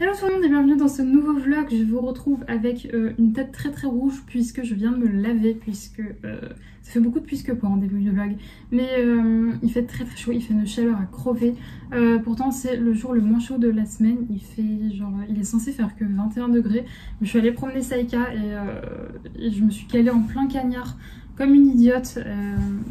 Hello tout le monde et bienvenue dans ce nouveau vlog. Je vous retrouve avec une tête très rouge puisque je viens de me laver, puisque ça fait beaucoup de puisque pour un début de vlog. Mais il fait très chaud, il fait une chaleur à crever. Pourtant c'est le jour le moins chaud de la semaine, il est censé faire que 21 degrés. Je suis allée promener Saïka et je me suis calée en plein cagnard comme une idiote.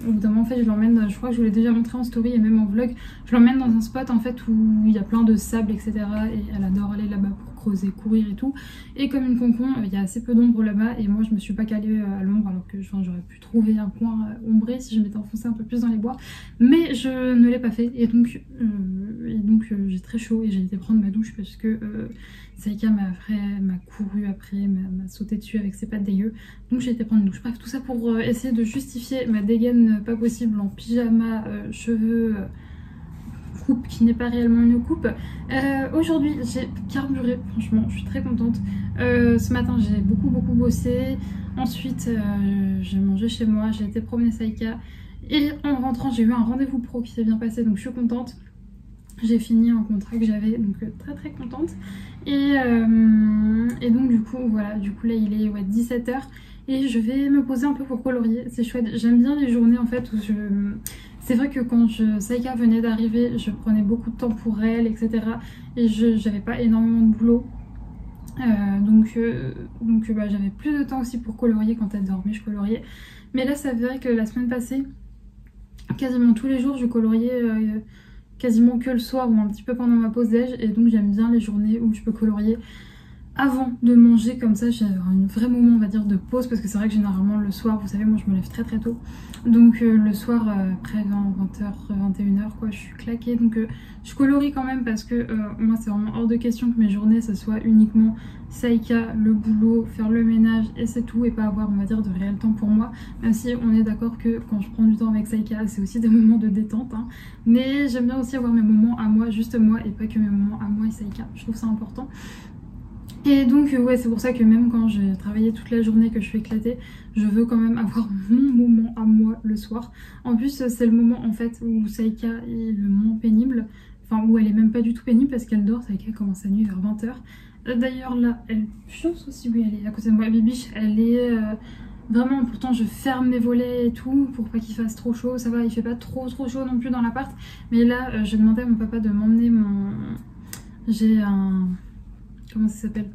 Au bout d'un moment en fait je l'emmène, je crois que je vous l'ai déjà montré en story et même en vlog, je l'emmène dans un spot en fait où il y a plein de sable etc, et elle adore aller là-bas pour creuser, courir et tout, et comme une concon il y a assez peu d'ombre là-bas et moi je me suis pas calée à l'ombre alors que j'aurais pu trouver un coin ombré si je m'étais enfoncée un peu plus dans les bois, mais je ne l'ai pas fait et donc j'ai très chaud et j'ai été prendre ma douche parce que Saïka m'a couru après, m'a sauté dessus avec ses pattes dégueu, donc j'ai été prendre une douche. Bref, tout ça pour essayer de justifier ma dégaine pas possible en pyjama, cheveux, coupe qui n'est pas réellement une coupe. Aujourd'hui j'ai carburé, franchement je suis très contente. Ce matin j'ai beaucoup bossé, ensuite j'ai mangé chez moi, j'ai été promener Saïka et en rentrant j'ai eu un rendez-vous pro qui s'est bien passé, donc je suis contente. J'ai fini un contrat que j'avais, donc très contente. Et donc du coup voilà, du coup là il est 17h et je vais me poser un peu pour colorier, c'est chouette. J'aime bien les journées en fait où c'est vrai que quand Saïka venait d'arriver, je prenais beaucoup de temps pour elle, etc. Et j'avais pas énormément de boulot. Donc j'avais plus de temps aussi pour colorier. Quand elle dormait, je coloriais. Mais là, ça vrai que la semaine passée, quasiment tous les jours, je coloriais quasiment que le soir ou un petit peu pendant ma pause déj. Et donc j'aime bien les journées où je peux colorier avant de manger, comme ça j'ai un vrai moment on va dire de pause, parce que c'est vrai que généralement le soir, vous savez moi je me lève très tôt, donc le soir après 20h, 21h quoi, je suis claquée, donc je colorie quand même parce que moi c'est vraiment hors de question que mes journées ce soit uniquement Saïka, le boulot, faire le ménage et c'est tout, et pas avoir on va dire de réel temps pour moi, même si on est d'accord que quand je prends du temps avec Saïka c'est aussi des moments de détente hein. Mais j'aime bien aussi avoir mes moments à moi, juste moi, et pas que mes moments à moi et Saïka, je trouve ça important. Et donc ouais, c'est pour ça que même quand j'ai travaillé toute la journée, que je suis éclatée, je veux quand même avoir mon moment à moi le soir. En plus c'est le moment en fait où Saïka est le moins pénible, enfin où elle est même pas du tout pénible parce qu'elle dort. Saïka commence sa nuit vers 20h. D'ailleurs là, je pense aussi, oui elle est à côté de moi, Bibiche, elle est vraiment, pourtant je ferme mes volets et tout pour pas qu'il fasse trop chaud, ça va, il fait pas trop chaud non plus dans l'appart. Mais là j'ai demandé à mon papa de m'emmener j'ai un... comment ça s'appelle,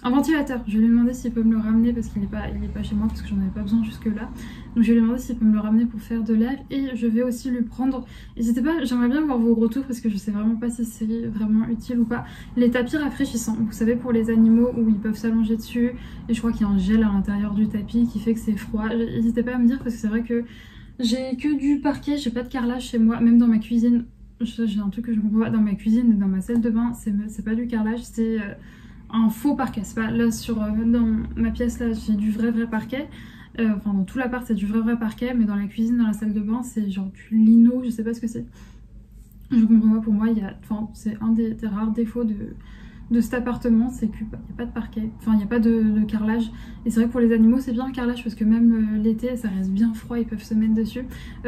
un ventilateur. Je lui ai demandé s'il peut me le ramener parce qu'il est pas chez moi, parce que j'en avais pas besoin jusque là. Donc je lui ai demandé s'il peut me le ramener pour faire de l'air, et je vais aussi lui prendre, n'hésitez pas, j'aimerais bien voir vos retours parce que je sais vraiment pas si c'est vraiment utile ou pas, les tapis rafraîchissants, vous savez, pour les animaux où ils peuvent s'allonger dessus, et je crois qu'il y a un gel à l'intérieur du tapis qui fait que c'est froid. N'hésitez pas à me dire parce que c'est vrai que j'ai que du parquet, j'ai pas de carrelage chez moi, même dans ma cuisine. J'ai un truc que je comprends pas, dans ma cuisine et dans ma salle de bain c'est pas du carrelage, c'est un faux parquet. C'est pas là dans ma pièce là j'ai du vrai parquet, enfin dans tout l'appart c'est du vrai parquet, mais dans la cuisine, dans la salle de bain c'est genre du lino, je sais pas ce que c'est, je comprends pas. Pour moi c'est un des rares défauts de cet appartement, c'est qu'il n'y a pas de parquet, enfin il n'y a pas de carrelage. Et c'est vrai que pour les animaux c'est bien le carrelage parce que même l'été ça reste bien froid, ils peuvent se mettre dessus.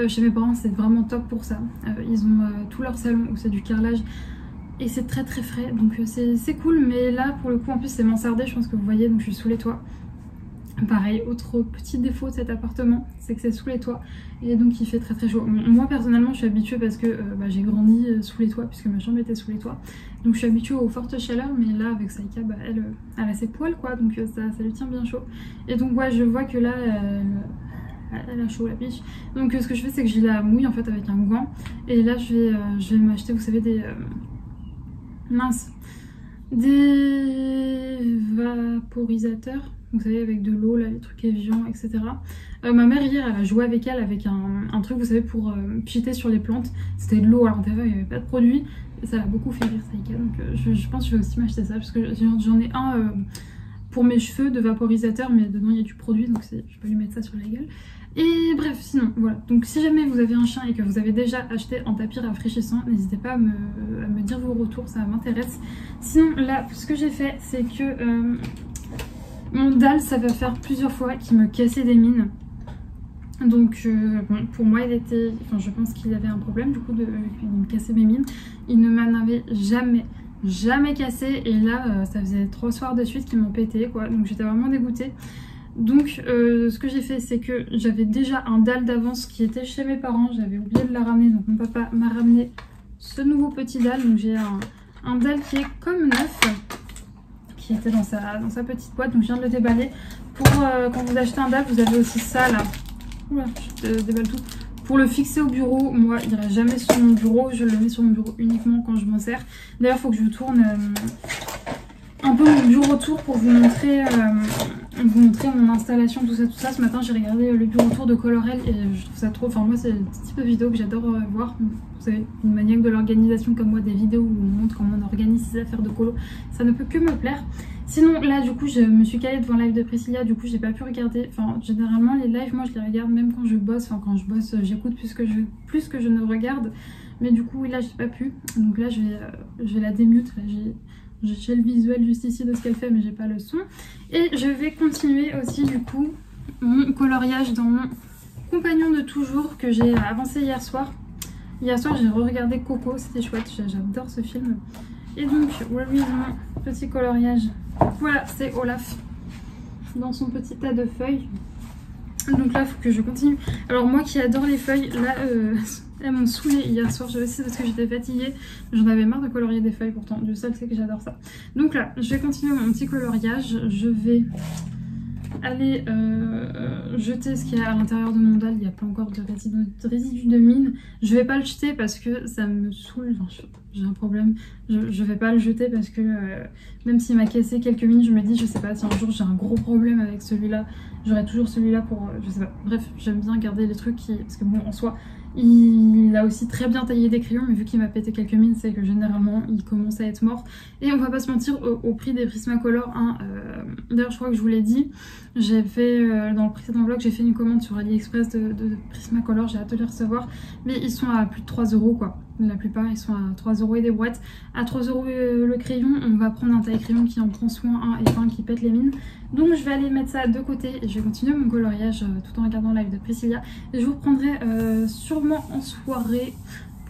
Chez mes parents c'est vraiment top pour ça, ils ont tout leur salon où c'est du carrelage et c'est très frais, donc c'est cool. Mais là pour le coup en plus c'est mansardé, je pense que vous voyez, donc je suis sous les toits. Pareil, autre petit défaut de cet appartement, c'est que c'est sous les toits et donc il fait très chaud. Moi personnellement je suis habituée parce que j'ai grandi sous les toits puisque ma chambre était sous les toits, donc je suis habituée aux fortes chaleurs. Mais là avec Saïka elle a ses poils quoi, donc ça lui tient bien chaud. Et donc ouais, je vois que là elle a chaud la biche, donc ce que je fais c'est que je la mouille en fait avec un gant. Et là je vais m'acheter, vous savez, des vaporisateurs, vous savez, avec de l'eau là, les trucs Evian etc. Ma mère hier elle a joué avec elle avec un truc, vous savez, pour pchiter sur les plantes, c'était de l'eau à l'intérieur, il n'y avait pas de produit, et ça l'a beaucoup fait rire Saïka. Donc je pense que je vais aussi m'acheter ça parce que j'en ai un pour mes cheveux de vaporisateur, mais dedans il y a du produit, donc je peux lui mettre ça sur la gueule. Et bref, sinon voilà, donc si jamais vous avez un chien et que vous avez déjà acheté un tapis rafraîchissant, n'hésitez pas à me dire vos retours, ça m'intéresse. Sinon là, ce que j'ai fait c'est que mon dalle, ça va faire plusieurs fois qu'il me cassait des mines. Donc bon, pour moi je pense qu'il avait un problème du coup il me cassait mes mines. Il ne m'en avait jamais jamais cassé. Et là, ça faisait 3 soirs de suite qu'ils m'ont pété, quoi. Donc j'étais vraiment dégoûtée. Donc ce que j'ai fait, c'est que j'avais déjà un dalle d'avance qui était chez mes parents. J'avais oublié de la ramener, donc mon papa m'a ramené ce nouveau petit dalle. Donc j'ai un dalle qui est comme neuf, qui était dans sa petite boîte. Donc je viens de le déballer. Pour quand vous achetez un dalle, vous avez aussi ça là. Oula, je déballe tout. Pour le fixer au bureau, moi il n'ira jamais sur mon bureau. Je le mets sur mon bureau uniquement quand je m'en sers. D'ailleurs, il faut que je tourne un peu mon bureau tour pour vous montrer mon installation, tout ça. Ce matin, j'ai regardé le bureau tour de Colorel et je trouve ça trop... Enfin, moi, c'est le type de vidéo que j'adore voir. Vous savez, une maniaque de l'organisation comme moi, des vidéos où on montre comment on organise ses affaires de colo. Ça ne peut que me plaire. Sinon, là, du coup, je me suis calée devant le live de Priscilla. Du coup, j'ai pas pu regarder. Enfin, généralement, les lives, moi, je les regarde même quand je bosse. Enfin, quand je bosse, j'écoute plus que je ne regarde. Mais du coup, oui, là, j'ai pas pu. Donc là, je vais la démute. Là, j'ai le visuel juste ici de ce qu'elle fait, mais j'ai pas le son. Et je vais continuer aussi du coup mon coloriage dans mon compagnon de toujours que j'ai avancé hier soir. Hier soir j'ai re-regardé Coco, c'était chouette, j'adore ce film. Et donc oui, mon petit coloriage. Voilà, c'est Olaf dans son petit tas de feuilles. Donc là, il faut que je continue. Alors moi qui adore les feuilles, là, elles m'ont saoulée hier soir. Je sais c'est parce que j'étais fatiguée. J'en avais marre de colorier des feuilles pourtant. Dieu seul sait que j'adore ça. Donc là, je vais continuer mon petit coloriage. Je vais aller jeter ce qu'il y a à l'intérieur de mon dalle. Il n'y a pas encore de résidus de mine. Je vais pas le jeter parce que ça me saoule. Enfin, j'ai un problème. Je vais pas le jeter parce que même s'il m'a cassé quelques mines, je me dis, je sais pas, si un jour j'ai un gros problème avec celui-là, j'aurai toujours celui-là pour... je sais pas. Bref, j'aime bien garder les trucs qui... Parce que bon, en soi, il a aussi très bien taillé des crayons, mais vu qu'il m'a pété quelques mines, c'est que généralement, il commence à être mort. Et on va pas se mentir, au prix des Prismacolor, hein, d'ailleurs, je crois que je vous l'ai dit, j'ai fait, dans le précédent vlog, j'ai fait une commande sur AliExpress de Prismacolor, j'ai hâte de les recevoir. Mais ils sont à plus de 3 €, quoi. La plupart, ils sont à 3 € et des boîtes. À 3 € le crayon, on va prendre un taille crayon qui en prend soin, un et un qui pète les mines. Donc je vais aller mettre ça de côté et je vais continuer mon coloriage tout en regardant le live de Priscilla. Et je vous reprendrai sûrement en soirée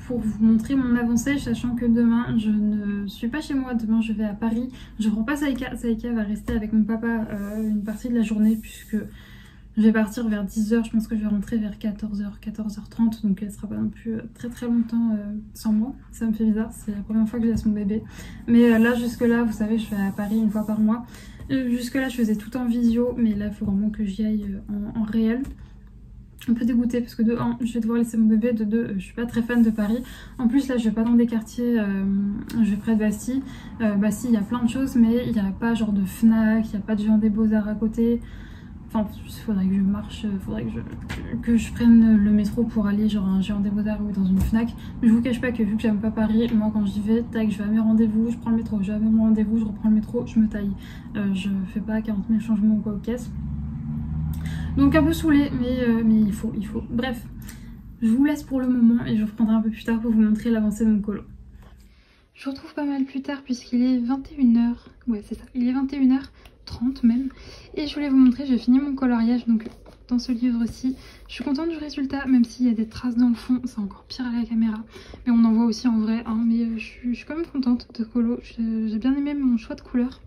pour vous montrer mon avancée, sachant que demain je ne suis pas chez moi, demain je vais à Paris. Je reprends pas Saïka, Saïka va rester avec mon papa une partie de la journée puisque je vais partir vers 10 h, je pense que je vais rentrer vers 14 h, 14 h 30, donc elle sera pas non plus très longtemps sans moi. Ça me fait bizarre, c'est la première fois que je laisse mon bébé. Mais là, jusque là, vous savez, je vais à Paris une fois par mois. Jusque là, je faisais tout en visio, mais là, il faut vraiment que j'y aille en réel. Un peu dégoûtée parce que de 1, je vais devoir laisser mon bébé, de 2, je suis pas très fan de Paris. En plus là je vais pas dans des quartiers, je vais près de Bastille. Bastille il y a plein de choses mais il n'y a pas genre de Fnac, il n'y a pas de Géant des Beaux-Arts à côté. Enfin il faudrait que je marche, faudrait que je prenne le métro pour aller genre à un Géant des Beaux-Arts ou dans une Fnac. Mais je vous cache pas que vu que j'aime pas Paris, moi quand j'y vais, tac, je vais à mes rendez-vous, je prends le métro, je vais à mes rendez-vous, je reprends le métro, je me taille. Je fais pas 40 000 changements ou quoi aux caisses. Donc un peu saoulée, mais il faut. Bref, je vous laisse pour le moment et je reprendrai un peu plus tard pour vous montrer l'avancée de mon colo. Je vous retrouve pas mal plus tard puisqu'il est 21 h. Ouais, c'est ça, il est 21 h 30 même. Et je voulais vous montrer, j'ai fini mon coloriage donc dans ce livre-ci. Je suis contente du résultat, même s'il y a des traces dans le fond, c'est encore pire à la caméra. Mais on en voit aussi en vrai, hein, mais je suis quand même contente de colo. J'ai bien aimé mon choix de couleur.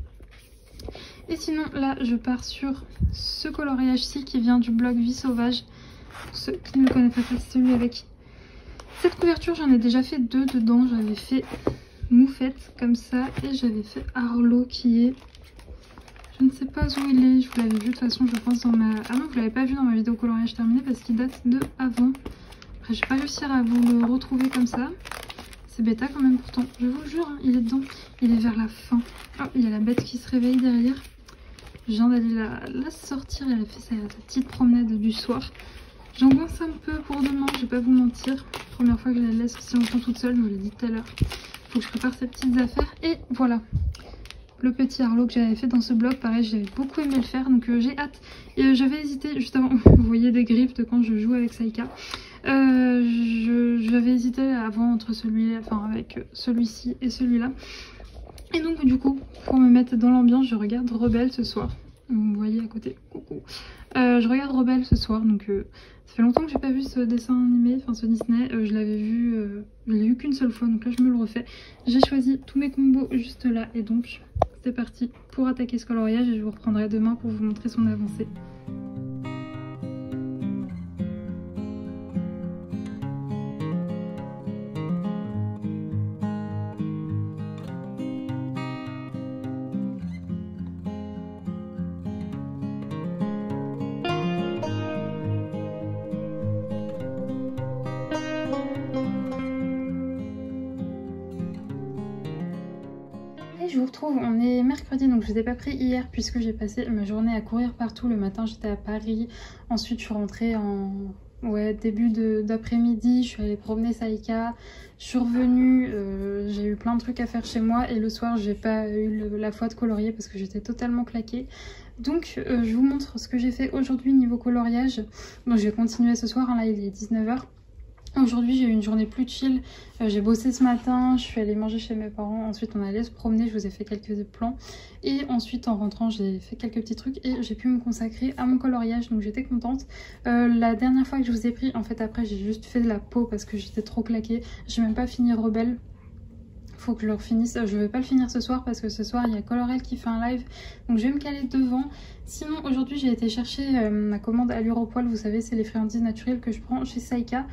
Et sinon là je pars sur ce coloriage-ci qui vient du blog Vie Sauvage. Pour ceux qui ne le connaîtraient pas, c'est celui avec cette couverture. J'en ai déjà fait 2 dedans. J'avais fait Moufette comme ça et j'avais fait Arlo qui est... Je ne sais pas où il est, je vous l'avais vu de toute façon je pense dans ma... Ah non, vous l'avez pas vu dans ma vidéo coloriage terminée parce qu'il date de avant. Après je vais pas réussir à vous le retrouver comme ça. C'est bêta quand même pourtant, je vous le jure, hein, il est dedans. Il est vers la fin. Oh, il y a la bête qui se réveille derrière. Je viens d'aller la sortir, elle a fait sa petite promenade du soir. J'angoisse un peu pour demain, je vais pas vous mentir. Première fois que je la laisse aussi longtemps toute seule, je vous l'ai dit tout à l'heure. Faut que je prépare ces petites affaires. Et voilà, le petit Arlo que j'avais fait dans ce blog, pareil, j'avais beaucoup aimé le faire, donc j'ai hâte. Et j'avais hésité, juste avant, vous voyez des griffes de quand je joue avec Saïka. J'avais hésité avant entre celui-là, enfin avec celui-ci et celui-là. Et donc du coup, pour me mettre dans l'ambiance, je regarde Rebelle ce soir. Vous voyez à côté, coucou. Je regarde Rebelle ce soir, donc ça fait longtemps que j'ai pas vu ce dessin animé, enfin ce Disney. Je l'avais vu, je l'ai vu qu'une seule fois, donc là je me le refais. J'ai choisi tous mes combos juste là, et donc c'est parti pour attaquer ce coloriage et je vous reprendrai demain pour vous montrer son avancée. Je vous retrouve, on est mercredi, donc je vous ai pas pris hier puisque j'ai passé ma journée à courir partout. Le matin j'étais à Paris, ensuite je suis rentrée en début d'après-midi, je suis allée promener Saïka, je suis revenue, j'ai eu plein de trucs à faire chez moi et le soir j'ai pas eu la foi de colorier parce que j'étais totalement claquée. Donc je vous montre ce que j'ai fait aujourd'hui niveau coloriage. Bon, je vais continuer ce soir, hein, là il est 19 h. Aujourd'hui j'ai eu une journée plus chill, j'ai bossé ce matin, je suis allée manger chez mes parents, ensuite on allait se promener, je vous ai fait quelques plans et ensuite en rentrant j'ai fait quelques petits trucs et j'ai pu me consacrer à mon coloriage, donc j'étais contente. La dernière fois que je vous ai pris, en fait après j'ai juste fait de la peau parce que j'étais trop claquée, j'ai même pas fini Rebelle. Faut que je le finisse, je vais pas le finir ce soir parce que ce soir il y a Colorel qui fait un live, donc je vais me caler devant. Sinon aujourd'hui j'ai été chercher ma commande Allure au poil, vous savez c'est les friandises naturelles que je prends chez Saïka,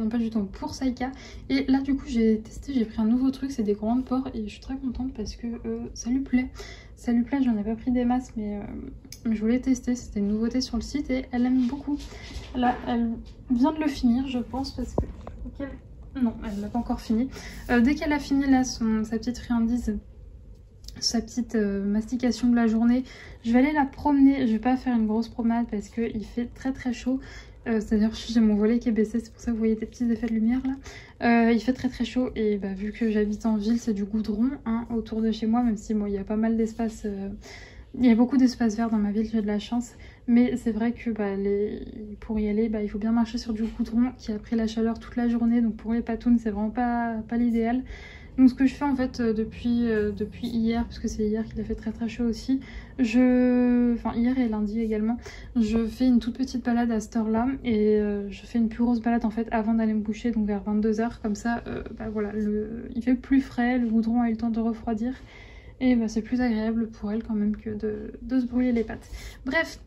non pas du tout, pour Saïka. Et là du coup j'ai testé, j'ai pris un nouveau truc, c'est des grandes pores et je suis très contente parce que ça lui plaît, j'en ai pas pris des masses mais je voulais tester, c'était une nouveauté sur le site et elle aime beaucoup. Là elle vient de le finir je pense parce que... Non, elle l'a pas encore fini. Dès qu'elle a fini là sa petite friandise, sa petite mastication de la journée, je vais aller la promener. Je vais pas faire une grosse promenade parce qu'il fait très très chaud. C'est-à-dire j'ai mon volet qui est baissé, c'est pour ça que vous voyez des petits effets de lumière là. Il fait très très chaud et bah, vu que j'habite en ville, c'est du goudron hein, autour de chez moi, même si bon, il y a pas mal d'espace. Il y a beaucoup d'espace vert dans ma ville, j'ai de la chance. Mais c'est vrai que bah, pour y aller, bah, il faut bien marcher sur du goudron qui a pris la chaleur toute la journée. Donc pour les patounes, c'est vraiment pas l'idéal. Donc ce que je fais en fait depuis hier, parce que c'est hier qu'il a fait très très chaud aussi, enfin hier et lundi également, je fais une toute petite balade à cette heure-là et je fais une plus grosse balade en fait avant d'aller me coucher, donc vers 22 h, comme ça bah, voilà, il fait plus frais, le goudron a eu le temps de refroidir et bah, c'est plus agréable pour elle quand même que de se brûler les pattes. Bref,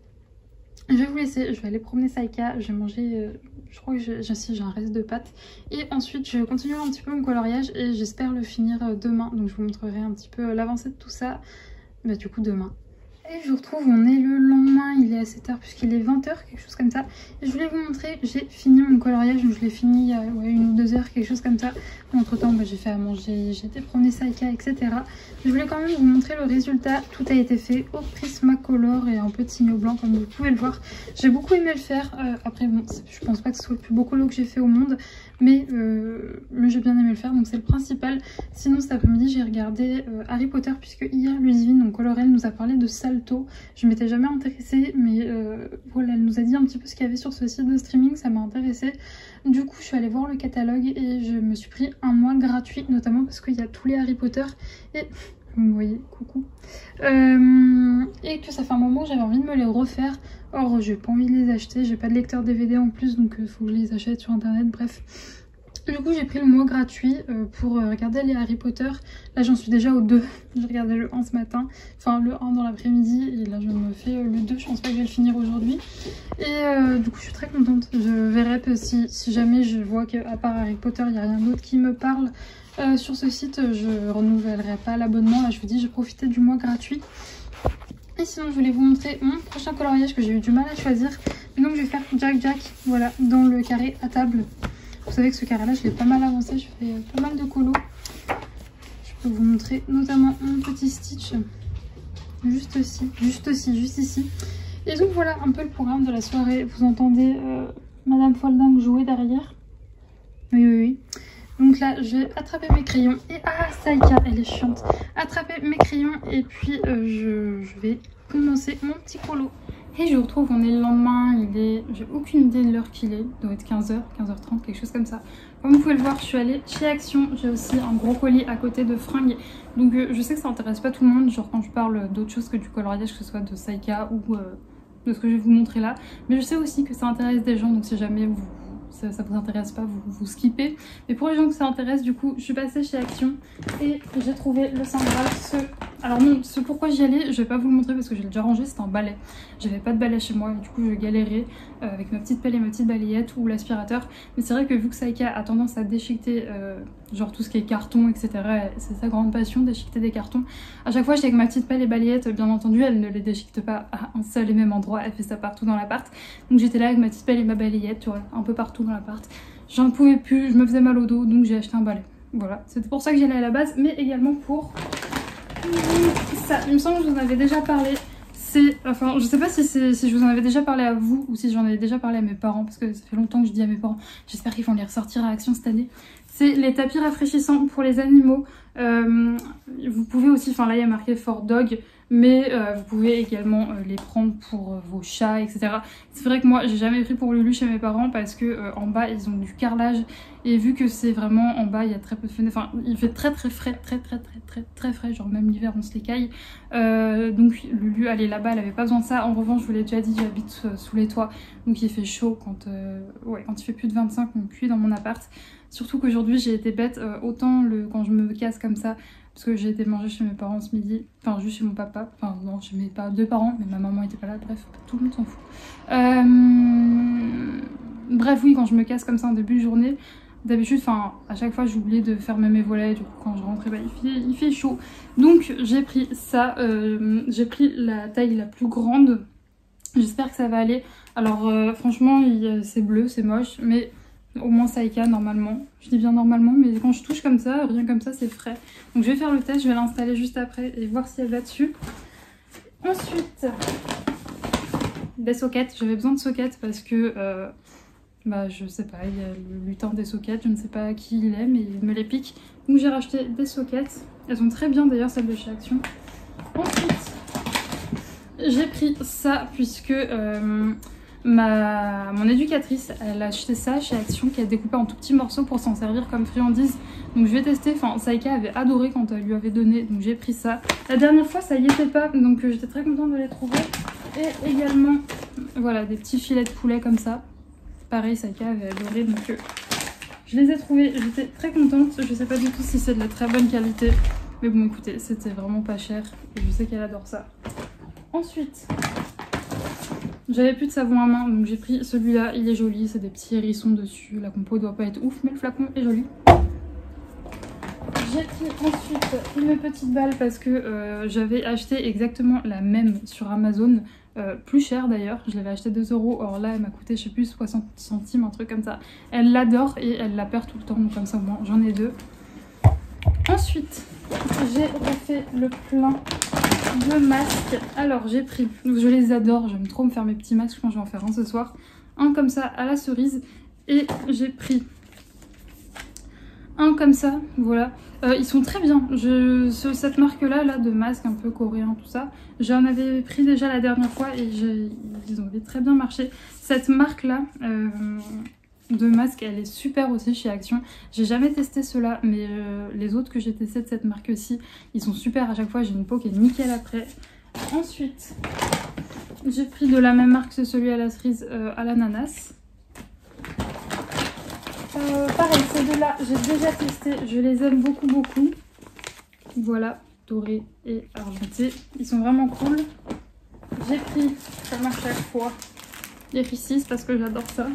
je vais vous laisser, je vais aller promener Saïka, je vais manger, je crois que j'ai un reste de pâtes. Et ensuite je continuerai un petit peu mon coloriage et j'espère le finir demain. Donc je vous montrerai un petit peu l'avancée de tout ça, bah, du coup demain. Et je vous retrouve, on est le lendemain, il est à 7 h puisqu'il est 20 h, quelque chose comme ça. Et je voulais vous montrer, j'ai fini mon coloriage, donc je l'ai fini il y a 1 ou 2 heures, quelque chose comme ça. Entre temps, bah, j'ai fait à manger, j'ai été promener Saïka, etc. Je voulais quand même vous montrer le résultat. Tout a été fait au Prismacolor et un peu de signo blanc comme vous pouvez le voir. J'ai beaucoup aimé le faire. Après bon, je pense pas que ce soit le plus beau colo que j'ai fait au monde, mais j'ai bien aimé le faire, donc c'est le principal. Sinon cet après-midi j'ai regardé Harry Potter puisque hier Ludivine, donc Colorel, nous a parlé de Salto. Je m'étais jamais intéressée mais voilà, elle nous a dit un petit peu ce qu'il y avait sur ce site de streaming, ça m'a intéressée. Du coup je suis allée voir le catalogue et je me suis pris un mois gratuit, notamment parce qu'il y a tous les Harry Potter et vous voyez, coucou, et que ça fait un moment que j'avais envie de me les refaire. Or j'ai pas envie de les acheter, j'ai pas de lecteur DVD en plus, donc il faut que je les achète sur internet, bref. Du coup j'ai pris le mois gratuit pour regarder les Harry Potter. Là j'en suis déjà au 2, j'ai regardé le 1 ce matin, enfin le 1 dans l'après-midi et là je me fais le 2, je pense pas que je vais le finir aujourd'hui. Et du coup je suis très contente, je verrai si jamais je vois qu'à part Harry Potter il n'y a rien d'autre qui me parle. Sur ce site je renouvellerai pas l'abonnement, là je vous dis j'ai profité du mois gratuit. Et sinon je voulais vous montrer mon prochain coloriage que j'ai eu du mal à choisir. Donc je vais faire Jack Jack, voilà, dans le carré à table. Vous savez que ce carré là je l'ai pas mal avancé, je fais pas mal de colos. Je peux vous montrer notamment mon petit stitch, juste ici. Et donc voilà un peu le programme de la soirée. Vous entendez Madame Folding jouer derrière. Oui. Donc là, je vais attraper mes crayons et... Ah, Saïka, elle est chiante. Attraper mes crayons et puis je vais commencer mon petit colo. Et je vous retrouve, on est le lendemain, j'ai aucune idée de l'heure qu'il est, il doit être 15h, 15h30, quelque chose comme ça. Comme vous pouvez le voir, je suis allée chez Action, j'ai aussi un gros colis à côté de fringues. Donc je sais que ça intéresse pas tout le monde, genre quand je parle d'autre chose que du coloriage, que ce soit de Saika ou de ce que je vais vous montrer là. Mais je sais aussi que ça intéresse des gens, donc si jamais ça vous intéresse pas, vous skippez. Mais pour les gens que ça intéresse, du coup, je suis passée chez Action et j'ai trouvé le Saint Graal. Alors non, ce pourquoi j'y allais, je vais pas vous le montrer parce que j'ai déjà rangé, c'est un balai. J'avais pas de balai chez moi et du coup je galérais avec ma petite pelle et ma petite balayette ou l'aspirateur. Mais c'est vrai que vu que Saika a tendance à déchiqueter genre tout ce qui est carton, etc. C'est sa grande passion, déchiqueter des cartons. À chaque fois j'étais avec ma petite pelle et balayette, bien entendu, elle ne les déchiquete pas à un seul et même endroit, elle fait ça partout dans l'appart. Donc j'étais là avec ma petite pelle et ma balayette, tu vois, un peu partout dans l'appart. J'en pouvais plus, je me faisais mal au dos, donc j'ai acheté un balai. Voilà, c'était pour ça que j'y allais à la base, mais également pour ça. Il me semble que je vous en avais déjà parlé. Enfin, je sais pas si je vous en avais déjà parlé à vous ou si j'en avais déjà parlé à mes parents, parce que ça fait longtemps que je dis à mes parents. J'espère qu'ils vont les ressortir à Action cette année. C'est les tapis rafraîchissants pour les animaux. Vous pouvez aussi, enfin là il y a marqué for dog, mais vous pouvez également les prendre pour vos chats, etc. C'est vrai que moi j'ai jamais pris pour Lulu chez mes parents parce que en bas ils ont du carrelage et vu que c'est vraiment en bas il y a très peu de fenêtres, enfin il fait très frais, très frais, genre même l'hiver on se les caille. Donc Lulu elle est là-bas, elle avait pas besoin de ça. En revanche je vous l'ai déjà dit, j'habite sous les toits donc il fait chaud quand il fait plus de 25 on cuit dans mon appart. Surtout qu'aujourd'hui j'ai été bête, autant quand je me casse comme ça, parce que j'ai été manger chez mes parents ce midi, enfin juste chez mon papa, enfin non chez mes deux parents, mais ma maman était pas là, bref, tout le monde s'en fout. Bref oui, quand je me casse comme ça en début de journée, d'habitude, enfin à chaque fois j'oubliais de fermer mes volets, du coup quand je rentrais, bah, il fait chaud. Donc j'ai pris ça, j'ai pris la taille la plus grande, j'espère que ça va aller. Alors franchement c'est bleu, c'est moche, mais... Au moins Saika normalement, je dis bien normalement, mais quand je touche comme ça, rien comme ça c'est frais. Donc je vais faire le test, je vais l'installer juste après et voir si elle va dessus. Ensuite, des sockets, j'avais besoin de sockets parce que, je sais pas, il y a le lutin des sockets, je ne sais pas qui il est, mais il me les pique. Donc j'ai racheté des sockets, elles sont très bien d'ailleurs celles de chez Action. Ensuite, j'ai pris ça puisque... mon éducatrice, elle a acheté ça chez Action, qui a découpé en tout petits morceaux pour s'en servir comme friandise. Donc je vais tester, enfin Saika avait adoré quand elle lui avait donné, donc j'ai pris ça. La dernière fois ça y était pas, donc j'étais très contente de les trouver. Et également, voilà, des petits filets de poulet comme ça. Pareil, Saika avait adoré, donc je les ai trouvés, j'étais très contente. Je sais pas du tout si c'est de la très bonne qualité, mais bon écoutez, c'était vraiment pas cher et je sais qu'elle adore ça. Ensuite... J'avais plus de savon à main, donc j'ai pris celui-là, il est joli, c'est des petits hérissons dessus, la compo doit pas être ouf, mais le flacon est joli. J'ai pris ensuite une petite balle parce que j'avais acheté exactement la même sur Amazon, plus cher d'ailleurs, je l'avais acheté 2 €, or là elle m'a coûté je sais plus 60 centimes, un truc comme ça. Elle l'adore et elle la perd tout le temps, donc comme ça au moins j'en ai 2. Ensuite, j'ai refait le plein de masques. Alors j'ai pris, je les adore, j'aime trop me faire mes petits masques, je pense que je vais en faire un ce soir. Un comme ça à la cerise et j'ai pris un comme ça, voilà. Ils sont très bien, cette marque là de masques un peu coréen tout ça, j'en avais pris déjà la dernière fois et ils ont très bien marché. Cette marque là de masque elle est super aussi chez Action. J'ai jamais testé ceux-là mais les autres que j'ai testé de cette marque-ci ils sont super, à chaque fois j'ai une peau qui est nickel après. Ensuite j'ai pris de la même marque que celui à la cerise à l'ananas. Pareil, ces deux-là j'ai déjà testé, je les aime beaucoup. Voilà, doré et argenté, ils sont vraiment cool. J'ai pris, comme à chaque fois, les Reese's parce que j'adore ça.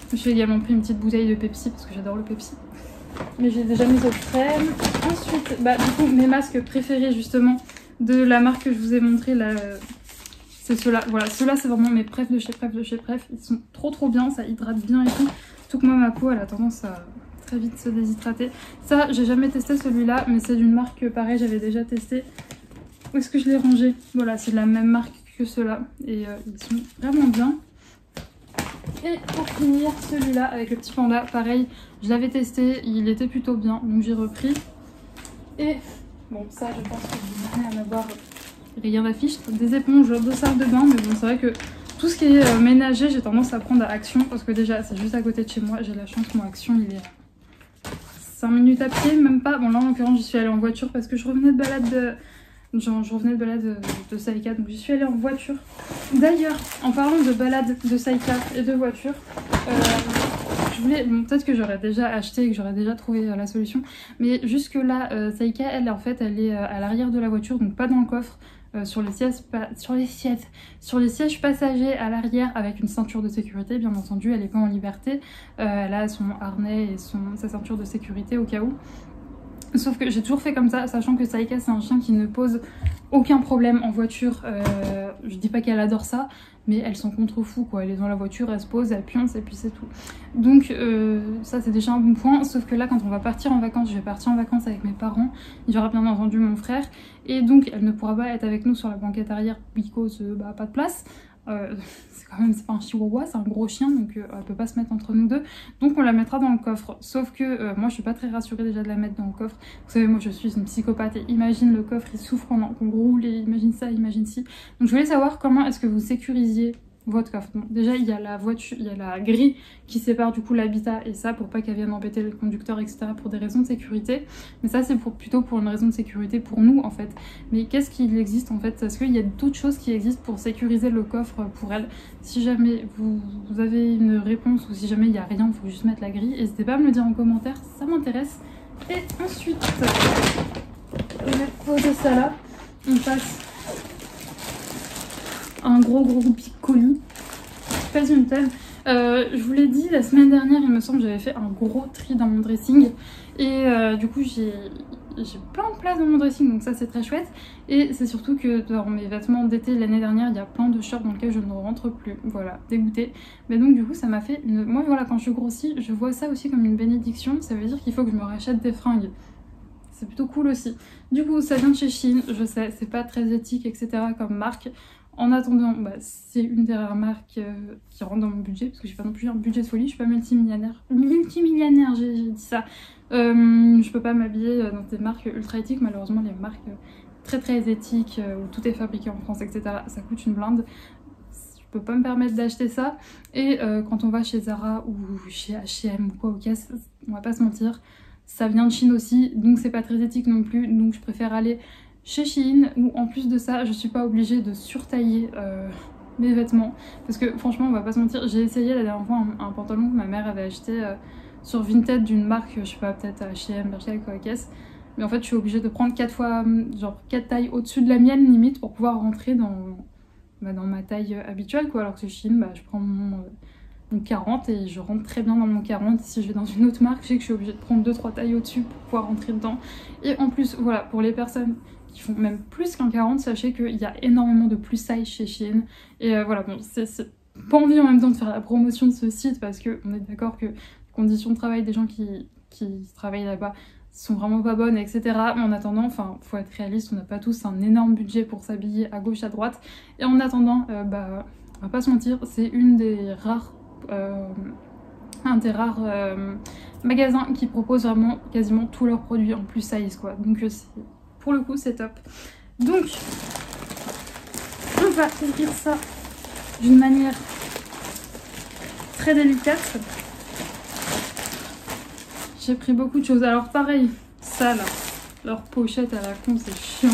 Je me suis également pris une petite bouteille de Pepsi parce que j'adore le Pepsi. Mais j'ai déjà mis au crème. Ensuite, du coup, mes masques préférés justement de la marque que je vous ai montré là, c'est ceux-là. Voilà, ceux-là c'est vraiment mes préf de chez préf. Ils sont trop bien, ça hydrate bien et tout. Surtout que moi ma peau elle a tendance à très vite se déshydrater. Ça, j'ai jamais testé celui-là, mais c'est d'une marque pareil, j'avais déjà testé. Où est-ce que je l'ai rangé? Voilà, c'est de la même marque que ceux-là et ils sont vraiment bien. Et pour finir, celui-là avec le petit panda, pareil, je l'avais testé, il était plutôt bien, donc j'ai repris. Et bon, ça je pense que vous n'allez en avoir rien d'affiche, des éponges de salle de bain, mais bon c'est vrai que tout ce qui est ménager, j'ai tendance à prendre à Action parce que déjà c'est juste à côté de chez moi. J'ai la chance, mon Action il est 5 minutes à pied, même pas. Bon là en l'occurrence j'y suis allée en voiture parce que je revenais de balade de Saïka, donc j'y suis allée en voiture. D'ailleurs, en parlant de balade de Saïka et de voiture, je voulais, bon, peut-être que j'aurais déjà acheté et que j'aurais déjà trouvé la solution, mais jusque là, Saïka, elle en fait, elle est à l'arrière de la voiture, donc pas dans le coffre, sur les sièges passagers à l'arrière avec une ceinture de sécurité, bien entendu, elle est pas en liberté, elle a son harnais et sa ceinture de sécurité au cas où. Sauf que j'ai toujours fait comme ça, sachant que Saïka c'est un chien qui ne pose aucun problème en voiture. Je dis pas qu'elle adore ça, mais elle s'en contrefou quoi. Elle est dans la voiture, elle se pose, elle pionce et puis c'est tout. Donc ça c'est déjà un bon point. Sauf que là quand on va partir en vacances, je vais partir en vacances avec mes parents. Il y aura bien entendu mon frère. Et donc elle ne pourra pas être avec nous sur la banquette arrière because pas de place. C'est pas un chihuahua, c'est un gros chien, donc elle peut pas se mettre entre nous deux, donc on la mettra dans le coffre. Sauf que moi je suis pas très rassurée déjà de la mettre dans le coffre. Vous savez, moi je suis une psychopathe et imagine le coffre il souffre pendant qu'on roule et imagine ça, imagine ci. Donc je voulais savoir comment est-ce que vous sécurisiez votre coffre. Bon, déjà il y a la voiture, il y a la grille qui sépare du coup l'habitat et ça pour pas qu'elle vienne embêter le conducteur, etc., pour des raisons de sécurité. Mais ça c'est plutôt pour une raison de sécurité pour nous en fait. Mais qu'est-ce qu'il existe en fait? Est-ce qu'il y a d'autres choses qui existent pour sécuriser le coffre pour elle? Si jamais vous avez une réponse ou si jamais il n'y a rien, il faut juste mettre la grille, n'hésitez pas à me le dire en commentaire, ça m'intéresse. Et ensuite je vais poser ça là, on passe un gros colis, pas une tonne. Je vous l'ai dit la semaine dernière, il me semble, j'avais fait un gros tri dans mon dressing et du coup j'ai plein de place dans mon dressing, donc ça c'est très chouette. Et c'est surtout que dans mes vêtements d'été l'année dernière, il y a plein de shorts dans lesquels je ne rentre plus, voilà, dégoûtée. Mais donc du coup ça m'a fait une... Moi voilà, quand je grossis, je vois ça aussi comme une bénédiction, ça veut dire qu'il faut que je me rachète des fringues. C'est plutôt cool aussi. Du coup ça vient de chez Shein, je sais, c'est pas très éthique, etc. comme marque. En attendant, c'est une des rares marques qui rentre dans mon budget, parce que j'ai pas non plus un budget de folie, je suis pas multimillionnaire. Multimillionnaire, j'ai dit ça. Je peux pas m'habiller dans des marques ultra éthiques, malheureusement les marques très éthiques, où tout est fabriqué en France, etc. ça coûte une blinde. Je peux pas me permettre d'acheter ça. Et quand on va chez Zara ou chez H&M ou quoi au caisse, on va pas se mentir, ça vient de Chine aussi, donc c'est pas très éthique non plus, donc je préfère aller chez Shein où en plus de ça je suis pas obligée de surtailler mes vêtements parce que franchement on va pas se mentir, j'ai essayé la dernière fois un pantalon que ma mère avait acheté sur Vinted d'une marque, je sais pas, peut-être H&M, Bershka, quoi, caisse, mais en fait je suis obligée de prendre 4 fois, genre 4 tailles au-dessus de la mienne limite pour pouvoir rentrer dans ma taille habituelle quoi, alors que chez Shein je prends mon 40 et je rentre très bien dans mon 40. Si je vais dans une autre marque, je sais que je suis obligée de prendre 2-3 tailles au-dessus pour pouvoir rentrer dedans. Et en plus, voilà, pour les personnes qui font même plus qu'un 40, sachez qu'il y a énormément de plus size chez Shein. Et voilà, bon, c'est pas envie en même temps de faire la promotion de ce site parce qu'on est d'accord que les conditions de travail des gens qui travaillent là-bas sont vraiment pas bonnes, etc. Mais en attendant, enfin, faut être réaliste, on n'a pas tous un énorme budget pour s'habiller à gauche, à droite. Et en attendant, on va pas se mentir, c'est une des rares... un des rares magasins qui proposent vraiment quasiment tous leurs produits en plus size quoi, donc pour le coup c'est top. Donc on va ouvrir ça d'une manière très délicate. J'ai pris beaucoup de choses, alors pareil, ça là, leur pochette à la con, c'est chiant.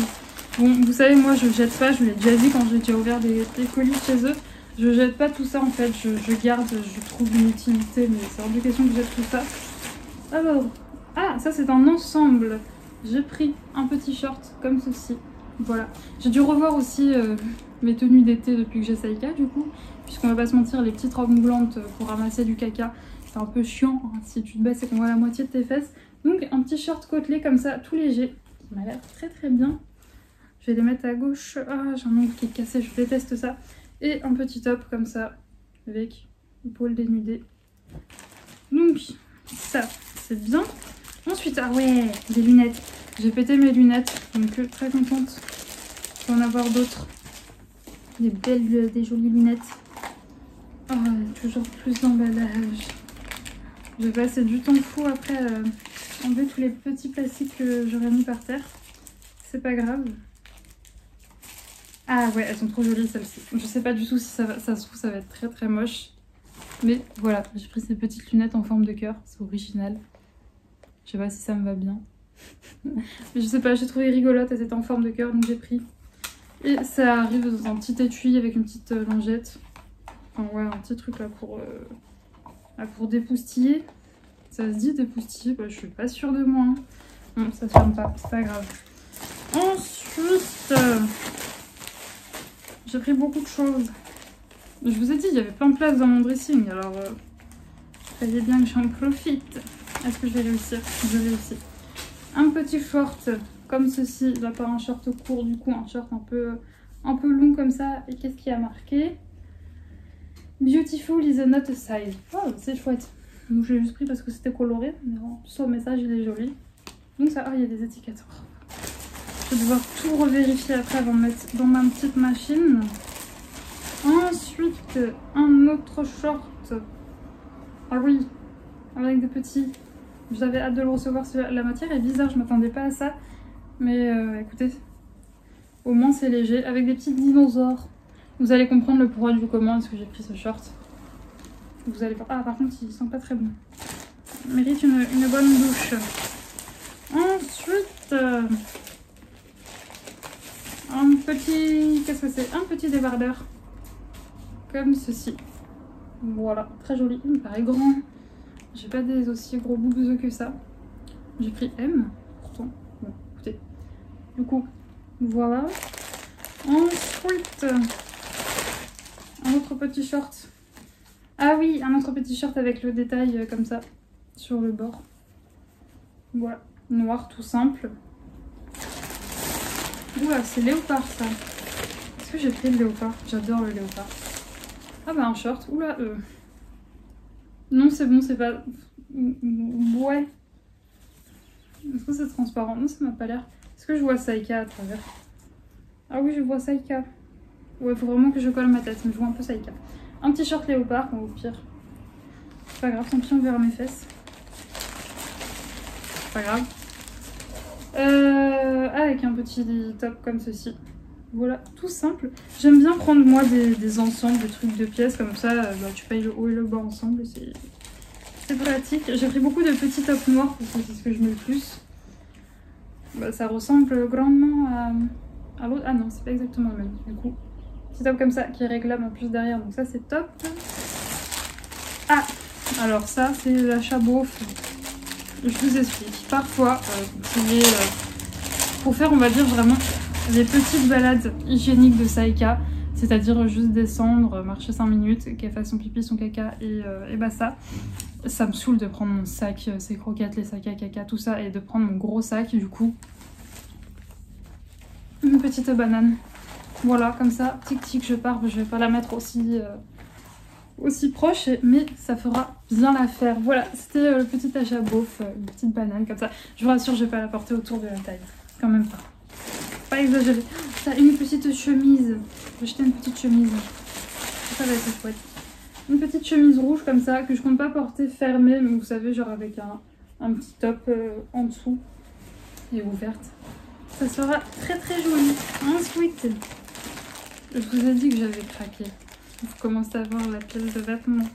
Bon, vous savez, moi je jette pas, je vous l'ai déjà dit quand j'ai déjà ouvert des colis chez eux. Je jette pas tout ça en fait, je garde, je trouve une utilité, mais c'est hors de question que je jette tout ça. Alors, ah, ça c'est un ensemble. J'ai pris un petit short comme ceci, voilà. J'ai dû revoir aussi mes tenues d'été depuis que j'ai Saïka du coup, puisqu'on va pas se mentir, les petites robes moulantes pour ramasser du caca, c'est un peu chiant hein, si tu te baisses et qu'on voit la moitié de tes fesses. Donc un petit short côtelé comme ça, tout léger, qui m'a l'air très bien. Je vais les mettre à gauche, ah j'ai un ongle qui est cassé, je déteste ça. Et un petit top comme ça, avec épaules dénudées. Donc, ça, c'est bien. Ensuite, ah ouais, des lunettes. J'ai pété mes lunettes, donc très contente d'en avoir d'autres. Des belles, des jolies lunettes. Oh, toujours plus d'emballage. Je vais passer du temps fou après enlever tous les petits plastiques que j'aurais mis par terre. C'est pas grave. Ah ouais, elles sont trop jolies celles-ci. Je sais pas du tout si ça se trouve ça va être très très moche. Mais voilà, j'ai pris ces petites lunettes en forme de cœur, c'est original. Je sais pas si ça me va bien. Mais je sais pas, j'ai trouvé rigolote, elles étaient en forme de cœur donc j'ai pris. Et ça arrive dans un petit étui avec une petite lingette. Enfin ouais, un petit truc là pour dépoustiller. Ça se dit dépoustiller, bah, je suis pas sûre de moi. Hein. Non, ça se ferme pas, c'est pas grave. Ensuite, j'ai pris beaucoup de choses. Je vous ai dit, il y avait plein de place dans mon dressing, alors fallait bien que j'en profite. Est-ce que je vais réussir? Je réussis. Un petit short comme ceci, là pas un short court du coup, un short un peu long comme ça. Et qu'est-ce qu'il y a marqué? Beautiful is not a size. Oh, c'est chouette. Donc je l'ai juste pris parce que c'était coloré, mais sur le message il est joli. Donc ça, il y a des étiquettes. Je vais devoir tout revérifier après avant de mettre dans ma petite machine. Ensuite, un autre short. Ah oui, avec des petits. J'avais hâte de le recevoir. La matière est bizarre, je m'attendais pas à ça. Mais écoutez, au moins c'est léger. Avec des petits dinosaures. Vous allez comprendre le pourquoi du comment est-ce que j'ai pris ce short. Vous allez voir. Ah, par contre, il sent pas très bon. Il mérite une bonne douche. Ensuite, un petit... Qu'est-ce que c'est? Un petit débardeur. Comme ceci. Voilà, très joli. Il me paraît grand. J'ai pas des aussi gros boubous que ça. J'ai pris M. Pourtant, bon, écoutez. Du coup, voilà. Ensuite, un autre petit short. Ah oui, un autre petit short avec le détail comme ça, sur le bord. Voilà, noir tout simple. Ouah, c'est léopard ça. Est-ce que j'ai pris le léopard? J'adore le léopard. Ah bah un short, oula, non c'est bon, c'est pas... Ouais. Est-ce que c'est transparent? Non, ça m'a pas l'air. Est-ce que je vois Saïka à travers? Ah oui, je vois Saïka. Ouais, faut vraiment que je colle ma tête, mais je vois un peu Saïka. Un petit short léopard, au pire. C'est pas grave, tant pis, on verra mes fesses. C'est pas grave. Avec un petit top comme ceci. Voilà, tout simple. J'aime bien prendre moi des ensembles, des trucs de pièces comme ça. Bah, tu payes le haut et le bas ensemble, c'est pratique. J'ai pris beaucoup de petits tops noirs parce que c'est ce que je mets le plus. Bah, ça ressemble grandement à l'autre. Ah non, c'est pas exactement le même du coup. Petit top comme ça qui est réglable en plus derrière, donc ça c'est top. Ah, alors ça c'est l'achat beauf. Je vous explique. Parfois, pour faire on va dire vraiment les petites balades hygiéniques de Saïka, c'est-à-dire juste descendre, marcher 5 minutes, qu'elle fasse son pipi, son caca et bah ça me saoule de prendre mon sac, ses croquettes, les sacs à caca, tout ça, et de prendre mon gros sac, du coup, une petite banane. Voilà, comme ça, tic tic, je pars, je vais pas la mettre aussi proche, mais ça fera bien l'affaire. Voilà, c'était le petit achat beauf, une petite banane comme ça. Je vous rassure, je vais pas la porter autour de la taille, quand même pas. Pas exagéré. Ça, une petite chemise. J'ai acheté une petite chemise. Ça va être chouette. Une petite chemise rouge comme ça, que je compte pas porter fermée, mais vous savez, genre avec un petit top en dessous et ouverte. Ça sera très très joli. Ensuite, je vous ai dit que j'avais craqué. Vous commencez à voir la pièce de vêtements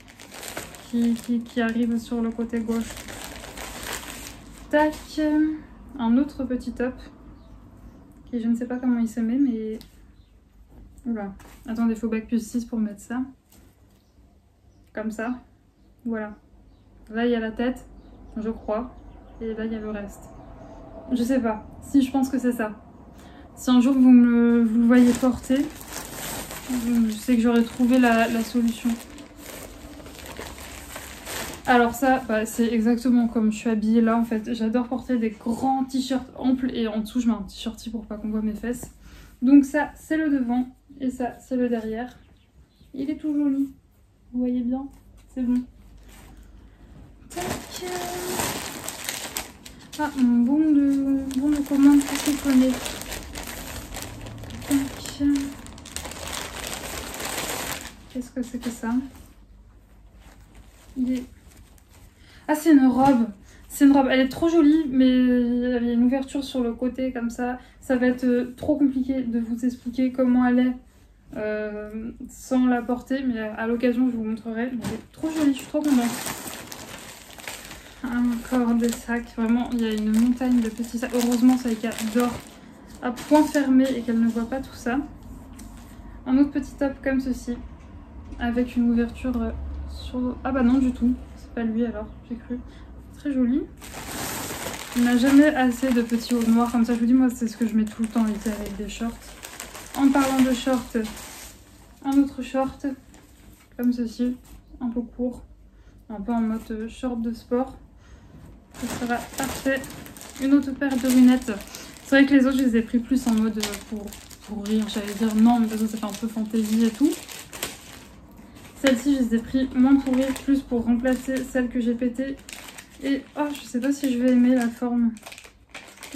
qui arrive sur le côté gauche. Tac, un autre petit top. Qui je ne sais pas comment il se met, mais... Oula. Attendez, il faut bac plus 6 pour mettre ça. Comme ça. Voilà. Là, il y a la tête, je crois. Et là, il y a le reste. Je sais pas. Si, je pense que c'est ça. Si un jour vous le voyez porter, je sais que j'aurais trouvé la solution. Alors ça, bah, c'est exactement comme je suis habillée là en fait. J'adore porter des grands t-shirts amples et en dessous je mets un petit shorty pour pas qu'on voit mes fesses. Donc ça, c'est le devant et ça, c'est le derrière. Il est tout joli. Vous voyez bien? C'est bon. Tac. Ah, mon bon de commande pour siphonner. Tac. Qu'est-ce que c'est que ça? Il est... Ah, c'est une robe. C'est une robe, elle est trop jolie, mais il y a une ouverture sur le côté comme ça. Ça va être trop compliqué de vous expliquer comment elle est sans la porter, mais à l'occasion je vous montrerai. Mais elle est trop jolie, je suis trop contente. Encore des sacs, vraiment il y a une montagne de petits sacs. Heureusement Saïka dort à point fermé et qu'elle ne voit pas tout ça. Un autre petit top comme ceci, avec une ouverture sur... Ah bah non du tout, c'est pas lui alors, j'ai cru. Très joli. On n'a jamais assez de petits hauts noirs comme ça, je vous dis moi c'est ce que je mets tout le temps l'été avec des shorts. En parlant de shorts, un autre short comme ceci, un peu court, un peu en mode short de sport. Ça sera parfait. Une autre paire de lunettes. C'est vrai que les autres je les ai pris plus en mode pour rire, j'allais dire non mais parce que ça fait un peu fantaisie et tout. Celles-ci je les ai pris moins pour rire, plus pour remplacer celles que j'ai pétées. Et oh je sais pas si je vais aimer la forme.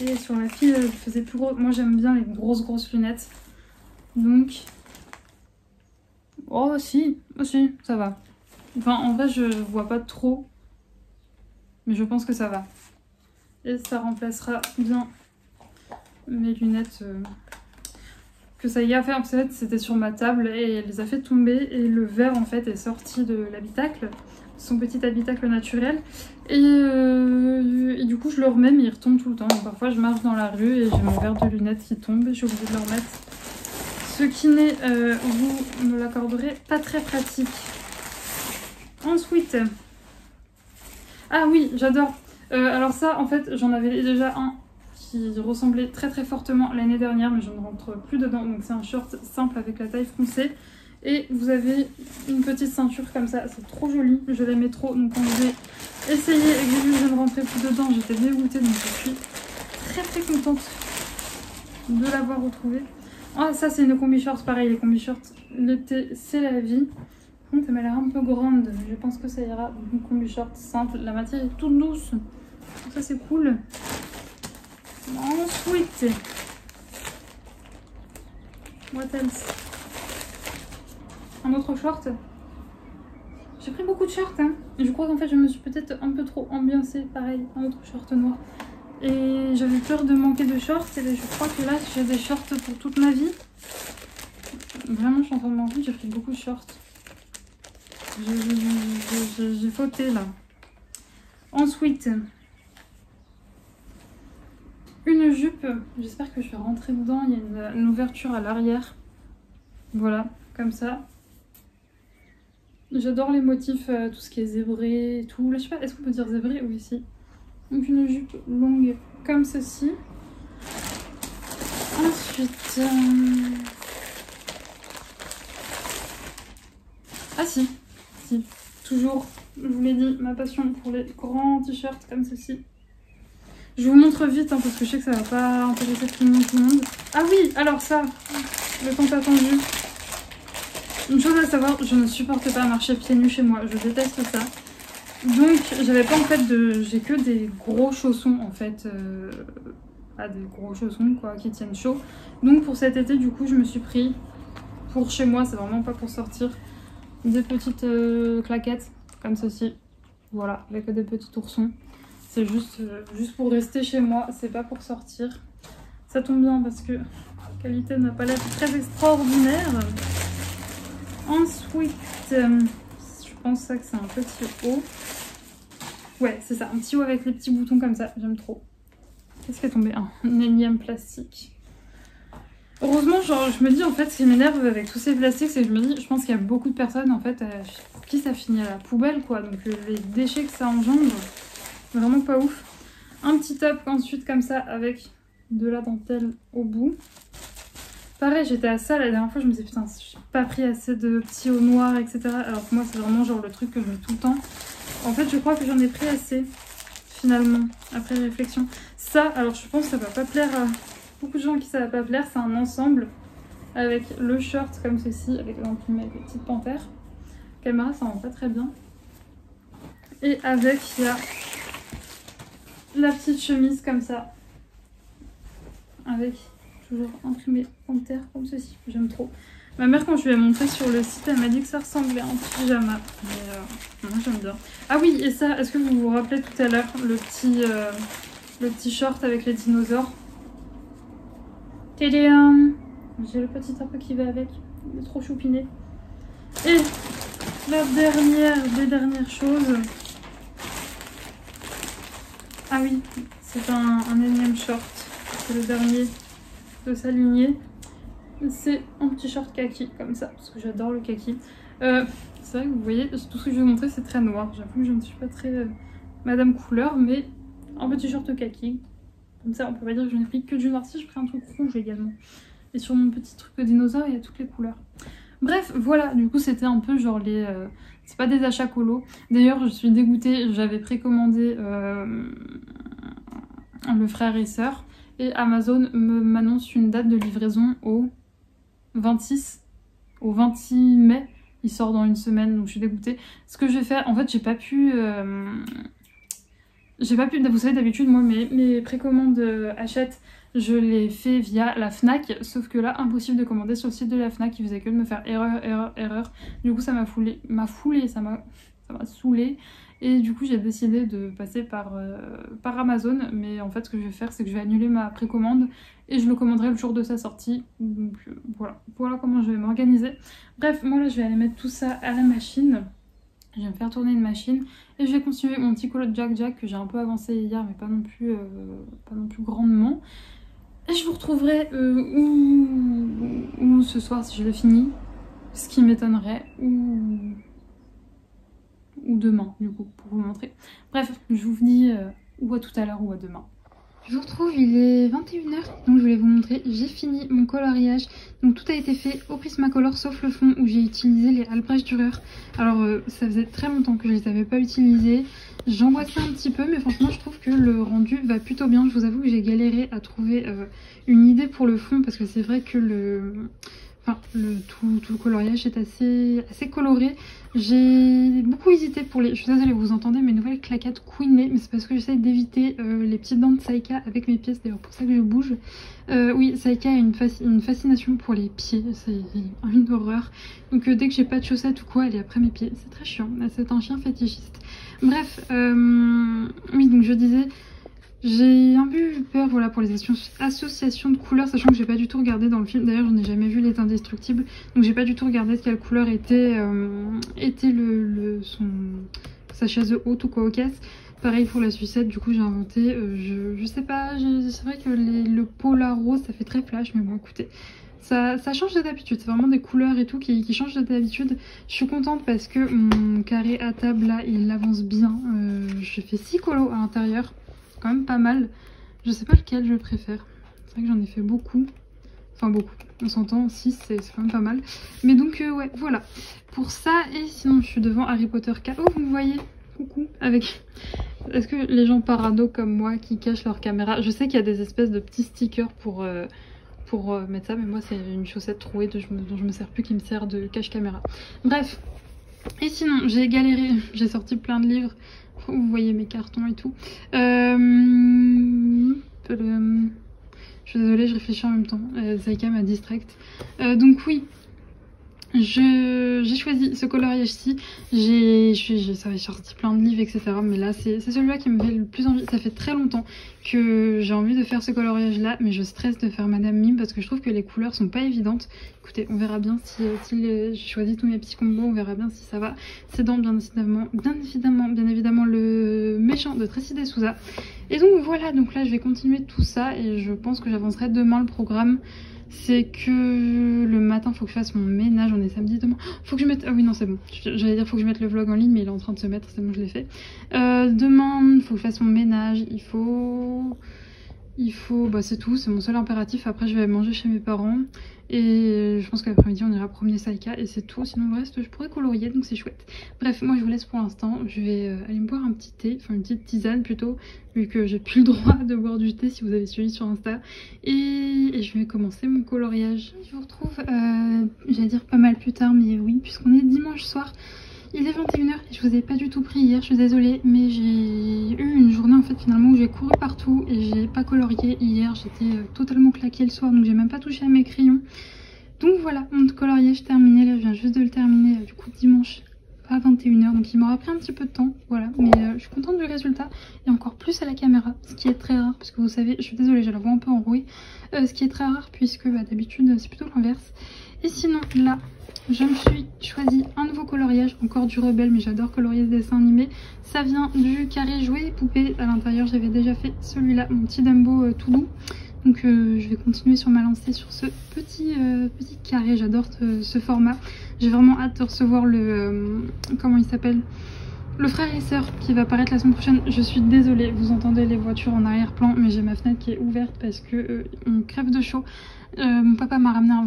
Et sur la fille elle faisait plus gros. Moi j'aime bien les grosses lunettes. Donc... Oh si, ça va. Enfin en vrai je vois pas trop. Mais je pense que ça va. Et ça remplacera bien mes lunettes que ça y a fait. En fait, c'était sur ma table et elle les a fait tomber. Et le verre, en fait, est sorti de l'habitacle. Son petit habitacle naturel. Et du coup, je le remets, mais il retombe tout le temps. Donc, parfois, je marche dans la rue et j'ai mon verre de lunettes qui tombe. Et je suis obligée de le remettre. Ce qui n'est, vous me l'accorderez, pas très pratique. Ensuite... Ah oui, j'adore. Alors ça, en fait, j'en avais déjà un qui ressemblait très fortement l'année dernière, mais je ne rentre plus dedans. Donc c'est un short simple avec la taille froncée. Et vous avez une petite ceinture comme ça, c'est trop joli, je l'aimais trop. Donc quand j'ai essayé et que j'ai vu que je ne rentrais plus dedans, j'étais dégoûtée. Donc je suis très contente de l'avoir retrouvée. Ah ça c'est une combi short, pareil, les combi shorts, l'été c'est la vie. Elle m'a l'air un peu grande, je pense que ça ira. Une combi short simple, la matière est toute douce. Ça c'est cool. Ensuite, what else? Un autre short. J'ai pris beaucoup de shorts, hein. Et je crois qu'en fait je me suis peut-être un peu trop ambiancée. Pareil, un autre short noir. Et j'avais peur de manquer de shorts. Et je crois que là j'ai des shorts pour toute ma vie. Vraiment, je suis en train de m'en rendre compte, j'ai pris beaucoup de shorts. J'ai fauté là. Ensuite, une jupe. J'espère que je vais rentrer dedans. Il y a une ouverture à l'arrière. Voilà, comme ça. J'adore les motifs, tout ce qui est zébré et tout. Là, je sais pas, est-ce qu'on peut dire zébré? Oui, si. Donc une jupe longue comme ceci. Ensuite... Ah si. Si. Toujours, je vous l'ai dit, ma passion pour les grands t-shirts comme ceci. Je vous montre vite, hein, parce que je sais que ça va pas intéresser tout le monde. Ah oui, alors ça, le temps attendu. Une chose à savoir, je ne supporte pas marcher pieds nus chez moi, je déteste ça. Donc j'avais pas en fait de... J'ai que des gros chaussons en fait. Pas des gros chaussons quoi, qui tiennent chaud. Donc pour cet été du coup je me suis pris, pour chez moi, c'est vraiment pas pour sortir, des petites claquettes comme ceci. Voilà, avec des petits oursons. C'est juste pour rester chez moi, c'est pas pour sortir. Ça tombe bien parce que la qualité n'a pas l'air très extraordinaire. Ensuite, je pense que c'est un petit haut. Ouais, c'est ça, un petit haut avec les petits boutons comme ça, j'aime trop. Qu'est-ce qui est tombé? Un énième plastique. Heureusement, genre, je me dis en fait, ce qui m'énerve avec tous ces plastiques, c'est que je me dis, je pense qu'il y a beaucoup de personnes en fait, pour qui ça finit à la poubelle quoi. Donc les déchets que ça engendre, vraiment pas ouf. Un petit top ensuite comme ça avec de la dentelle au bout. Pareil, j'étais à ça la dernière fois, je me disais putain, j'ai pas pris assez de petits hauts noirs, etc. Alors que moi, c'est vraiment genre le truc que je mets tout le temps. En fait, je crois que j'en ai pris assez, finalement, après réflexion. Ça, alors je pense que ça va pas plaire à beaucoup de gens qui ça va pas plaire. C'est un ensemble avec le short comme ceci, avec l'imprimé avec les petites panthères. Caméra, ça rend pas très bien. Et avec, il y a la petite chemise comme ça, avec... toujours imprimé panthère comme ceci, j'aime trop. Ma mère, quand je lui ai montré sur le site, elle m'a dit que ça ressemblait à un pyjama. Mais moi, j'aime bien. Ah oui, et ça, est-ce que vous vous rappelez tout à l'heure le petit short avec les dinosaures? Tadam! J'ai le petit un peu qui va avec. Il est trop choupiné. Et la dernière des dernières choses. Ah oui, c'est un énième short. C'est le dernier de sa lignée. C'est un petit short kaki comme ça, parce que j'adore le kaki. C'est vrai que vous voyez, tout ce que je vais vous montrer c'est très noir. J'avoue que je ne suis pas très madame couleur, mais un petit short kaki. Comme ça on peut pas dire que je n'ai pris que du noir. Si je pris un truc rouge également. Et sur mon petit truc de dinosaure il y a toutes les couleurs. Bref, voilà, du coup c'était un peu genre les... c'est pas des achats colo. D'ailleurs je suis dégoûtée, j'avais précommandé le frère et sœur. Et Amazon m'annonce une date de livraison au 26 mai. Il sort dans une semaine, donc je suis dégoûtée. Ce que je vais faire, en fait j'ai pas pu... vous savez d'habitude moi mes précommandes achètent, je les fais via la Fnac, sauf que là impossible de commander sur le site de la Fnac, il faisait que de me faire erreur. Du coup ça m'a saoulée. Et du coup j'ai décidé de passer par Amazon, mais en fait ce que je vais faire c'est que je vais annuler ma précommande et je le commanderai le jour de sa sortie. Donc voilà comment je vais m'organiser. Bref, moi là je vais aller mettre tout ça à la machine. Je vais me faire tourner une machine et je vais continuer mon petit colo de Jack Jack que j'ai un peu avancé hier mais pas non plus grandement. Et je vous retrouverai ou ce soir si je le finis, ce qui m'étonnerait, ou demain du coup pour vous montrer. Bref, je vous dis ou à tout à l'heure ou à demain. Je vous retrouve, il est 21 h, donc je voulais vous montrer, j'ai fini mon coloriage. Donc tout a été fait au Prismacolor sauf le fond où j'ai utilisé les Albrecht Dürer. Alors ça faisait très longtemps que je les avais pas utilisés. J'angoissais un petit peu mais franchement je trouve que le rendu va plutôt bien. Je vous avoue que j'ai galéré à trouver une idée pour le fond parce que c'est vrai que tout le coloriage est assez coloré. J'ai beaucoup hésité pour les... Je suis désolée, vous entendez mes nouvelles claquettes couinées, mais c'est parce que j'essaie d'éviter les petites dents de Saïka avec mes pieds, c'est d'ailleurs pour ça que je bouge. Oui, Saïka a une fascination pour les pieds, c'est une horreur. Donc dès que j'ai pas de chaussettes ou quoi, elle est après mes pieds, c'est très chiant, c'est un chien fétichiste. Bref, oui, donc je disais... J'ai un peu eu peur voilà, pour les associations de couleurs, sachant que j'ai pas du tout regardé dans le film. D'ailleurs, j'en ai jamais vu Les Indestructibles, donc j'ai pas du tout regardé de quelle couleur était sa chaise haute ou quoi aux caisses. Pareil pour la sucette, du coup j'ai inventé, je sais pas, c'est vrai que le polar rose ça fait très flash, mais bon écoutez. Ça change d'habitude, c'est vraiment des couleurs et tout qui changent d'habitude. Je suis contente parce que mon carré à table là, il avance bien. J'ai fait 6 colos à l'intérieur. Quand même pas mal. Je sais pas lequel je préfère. C'est vrai que j'en ai fait beaucoup. Enfin beaucoup. On s'entend, 6 c'est quand même pas mal. Mais donc ouais, voilà. Pour ça, et sinon je suis devant Harry Potter 4. Oh, vous me voyez? Coucou. Avec... Est-ce que les gens parano comme moi qui cachent leur caméra... Je sais qu'il y a des espèces de petits stickers pour mettre ça. Mais moi c'est une chaussette trouée dont je me sers plus qui me sert de cache-caméra. Bref. Et sinon, j'ai galéré. J'ai sorti plein de livres. Vous voyez mes cartons et tout. Je suis désolée, je réfléchis en même temps. Saïka m'a distract. Donc oui, j'ai choisi ce coloriage-ci. J'ai sorti plein de livres, etc. Mais là, c'est celui-là qui me fait le plus envie. Ça fait très longtemps que j'ai envie de faire ce coloriage-là, mais je stresse de faire Madame Mime parce que je trouve que les couleurs sont pas évidentes. Écoutez, on verra bien si j'ai choisi tous mes petits combos, on verra bien si ça va. C'est dans bien évidemment le méchant de Tracy de Souza. Et donc voilà, donc là je vais continuer tout ça et je pense que j'avancerai demain le programme. C'est que le matin faut que je fasse mon ménage, on est samedi demain. Faut que je mette... Ah oui non c'est bon, j'allais dire faut que je mette le vlog en ligne mais il est en train de se mettre, c'est bon je l'ai fait. Demain faut que je fasse mon ménage, il faut... Bah c'est tout, c'est mon seul impératif. Après je vais manger chez mes parents et je pense que l'après-midi on ira promener Saïka et c'est tout. Sinon le reste je pourrais colorier donc c'est chouette. Bref, moi je vous laisse pour l'instant. Je vais aller me boire un petit thé, enfin une petite tisane plutôt, vu que j'ai plus le droit de boire du thé si vous avez suivi sur Insta. Et je vais commencer mon coloriage. Je vous retrouve, j'allais dire pas mal plus tard, mais oui, puisqu'on est dimanche soir. Il est 21 h et je vous ai pas du tout pris hier, je suis désolée, mais j'ai eu une journée en fait finalement où j'ai couru partout et j'ai pas colorié hier, j'étais totalement claquée le soir donc j'ai même pas touché à mes crayons. Donc voilà, mon coloriage terminé, là je viens juste de le terminer du coup dimanche à 21h, donc il m'aura pris un petit peu de temps, voilà, mais je suis contente du résultat, et encore plus à la caméra, ce qui est très rare, parce que vous savez, je suis désolée, j'ai la voix un peu enrouée, ce qui est très rare, puisque d'habitude c'est plutôt l'inverse. Et sinon, là, je me suis choisi un nouveau coloriage, encore du Rebelle, mais j'adore colorier ce dessin animé. Ça vient du carré jouet poupée, à l'intérieur j'avais déjà fait celui-là, mon petit Dumbo tout doux. Donc je vais continuer sur ma lancée sur ce petit carré, j'adore ce format. J'ai vraiment hâte de recevoir le... comment il s'appelle, le frère et sœur qui va apparaître la semaine prochaine. Je suis désolée, vous entendez les voitures en arrière-plan, mais j'ai ma fenêtre qui est ouverte parce que on crève de chaud. Mon papa m'a ramené un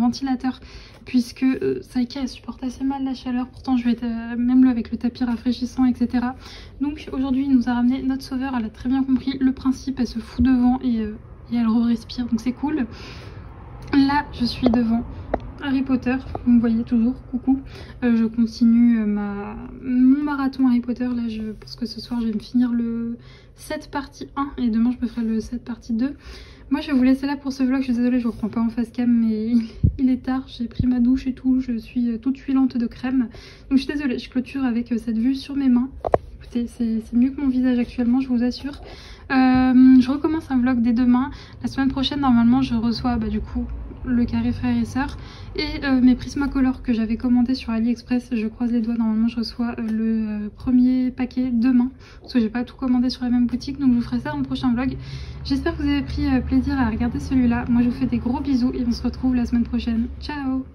ventilateur, puisque Saïka elle supporte assez mal la chaleur. Pourtant je vais être même là avec le tapis rafraîchissant, etc. Donc aujourd'hui il nous a ramené notre sauveur. Elle a très bien compris le principe, elle se fout devant et elle respire, donc c'est cool. Là je suis devant Harry Potter, vous me voyez toujours, coucou. Je continue mon marathon Harry Potter. Là je pense que ce soir je vais me finir le 7 partie 1 et demain je me ferai le 7 partie 2. Moi je vais vous laisser là pour ce vlog, je suis désolée je vous reprends pas en face cam, mais il est tard, j'ai pris ma douche et tout, je suis toute huilante de crème. Donc je suis désolée, je clôture avec cette vue sur mes mains. Écoutez, c'est mieux que mon visage actuellement, je vous assure. Je recommence un vlog dès demain. La semaine prochaine normalement je reçois du coup le carré frère et sœur et mes Prismacolor que j'avais commandé sur AliExpress. Je croise les doigts, normalement je reçois le premier paquet demain, parce que j'ai pas tout commandé sur la même boutique, donc je vous ferai ça dans le prochain vlog. J'espère que vous avez pris plaisir à regarder celui-là. Moi je vous fais des gros bisous et on se retrouve la semaine prochaine. Ciao!